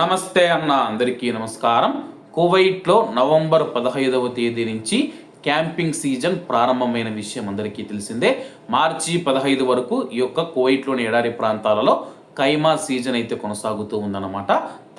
నమస్తే అన్న, అందరికీ నమస్కారం. కువైట్లో నవంబర్ 15వ తేదీ నుంచి క్యాంపింగ్ సీజన్ ప్రారంభమైన విషయం అందరికీ తెలిసిందే. మార్చి 15 వరకు ఈ యొక్క కువైట్లోని ఎడారి ప్రాంతాలలో కైమా సీజన్ అయితే కొనసాగుతూ ఉందన్నమాట.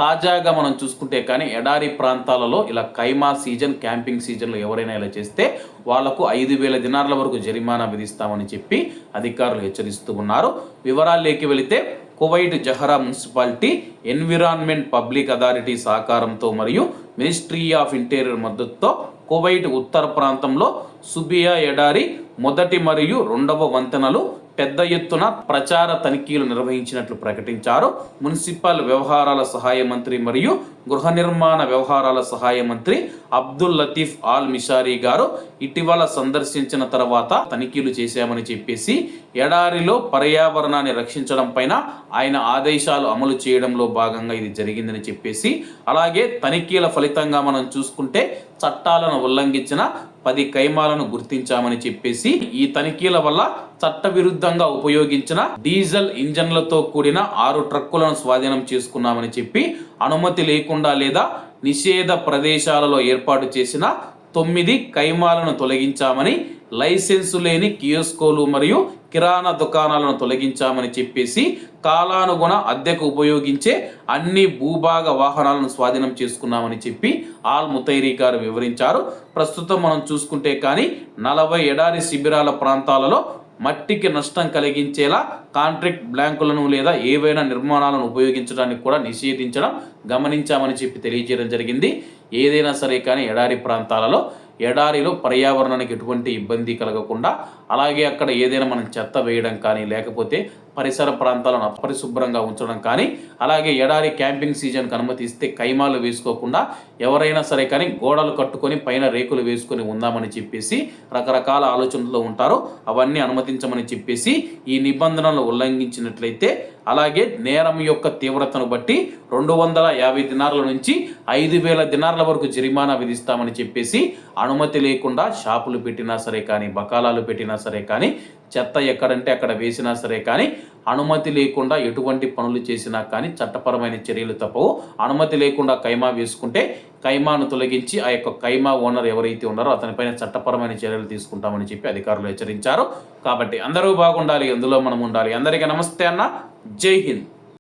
తాజాగా మనం చూసుకుంటే కానీ ఎడారి ప్రాంతాలలో ఇలా కైమా సీజన్, క్యాంపింగ్ సీజన్లో ఎవరైనా ఇలా చేస్తే వాళ్లకు 5,000 దినార్ల వరకు జరిమానా విధిస్తామని చెప్పి అధికారులు హెచ్చరిస్తూ ఉన్నారు. వివరాల్లోకి వెళితే Kuwait Jahra municipality, environment public authority సహకారంతో మరియు మినిస్ట్రీ ఆఫ్ ఇంటీరియర్ మద్దతుతో కువైట్ ఉత్తర ప్రాంతంలో సుబియా ఎడారి మొదటి మరియు రెండవ వంతెనలు పెద్ద ఎత్తున ప్రచార తనిఖీలు నిర్వహించినట్లు ప్రకటించారు. మున్సిపల్ వ్యవహారాల సహాయ మంత్రి మరియు గృహ నిర్మాణ వ్యవహారాల సహాయ మంత్రి అబ్దుల్ లతీఫ్ ఆల్ మిషారీ గారు ఇటీవల సందర్శించిన తర్వాత తనిఖీలు చేశామని చెప్పేసి ఎడారిలో పర్యావరణాన్ని రక్షించడం పైన ఆయన ఆదేశాలు అమలు చేయడంలో భాగంగా ఇది జరిగిందని చెప్పేసి, అలాగే తనిఖీల ఫలితంగా మనం చూసుకుంటే చట్టాలను ఉల్లంఘించిన 10 కైమాలను గుర్తించామని చెప్పేసి, ఈ తనిఖీల వల్ల చట్టవిరుద్ధంగా ఉపయోగించిన డీజిల్ ఇంజన్లతో కూడిన 6 ట్రక్కులను స్వాధీనం చేసుకున్నామని చెప్పి, అనుమతి లేకుండా లేదా నిషేధ ప్రదేశాలలో ఏర్పాటు చేసిన 9 కైమాలను తొలగించామని, లైసెన్సు లేని కియోస్కోలు మరియు కిరాణా దుకాణాలను తొలగించామని చెప్పేసి, కాలానుగుణ అద్దెకు ఉపయోగించే అన్ని భూభాగ వాహనాలను స్వాధీనం చేసుకున్నామని చెప్పి ఆల్ ముతైరీ గారు వివరించారు. ప్రస్తుతం మనం చూసుకుంటే కానీ 40 ఎడారి శిబిరాల ప్రాంతాలలో మట్టికి నష్టం కలిగించేలా కాంట్రాక్ట్ బ్లాంకులను లేదా ఏవైనా నిర్మాణాలను ఉపయోగించడానికి కూడా నిషేధించడం గమనించామని చెప్పి తెలియజేయడం జరిగింది. ఏదైనా సరే కానీ ఎడారి ప్రాంతాలలో ఎడారిలో పర్యావరణానికి ఎటువంటి ఇబ్బంది కలగకుండా, అలాగే అక్కడ ఏదైనా మనం చెత్త వేయడం కానీ, లేకపోతే పరిసర ప్రాంతాలను అపరిశుభ్రంగా ఉంచడం కానీ, అలాగే ఎడారి క్యాంపింగ్ సీజన్కి అనుమతిస్తే కైమాలు వేసుకోకుండా ఎవరైనా సరే కానీ గోడలు కట్టుకొని పైన రేకులు వేసుకొని ఉందామని చెప్పేసి రకరకాల ఆలోచనలు ఉంటారు. అవన్నీ అనుమతించమని చెప్పేసి ఈ నిబంధనలు ఉల్లంఘించినట్లయితే, అలాగే నేరం యొక్క తీవ్రతను బట్టి 250 దినార్ల నుంచి 5,000 దినార్ల వరకు జరిమానా విధిస్తామని చెప్పేసి, అనుమతి లేకుండా షాపులు పెట్టినా సరే కానీ, బకాలాలు పెట్టినా సరే కానీ, చెత్త ఎక్కడంటే అక్కడ వేసినా సరే కానీ, అనుమతి లేకుండా ఎటువంటి పనులు చేసినా కానీ చట్టపరమైన చర్యలు తప్పవు. అనుమతి లేకుండా కైమా వేసుకుంటే కైమాను తొలగించి ఆ యొక్క కైమా ఓనర్ ఎవరైతే ఉన్నారో అతనిపైన చట్టపరమైన చర్యలు తీసుకుంటామని చెప్పి అధికారులు హెచ్చరించారు. కాబట్టి అందరూ బాగుండాలి, అందులో మనం ఉండాలి. అందరికీ నమస్తే అన్న, జై హింద్.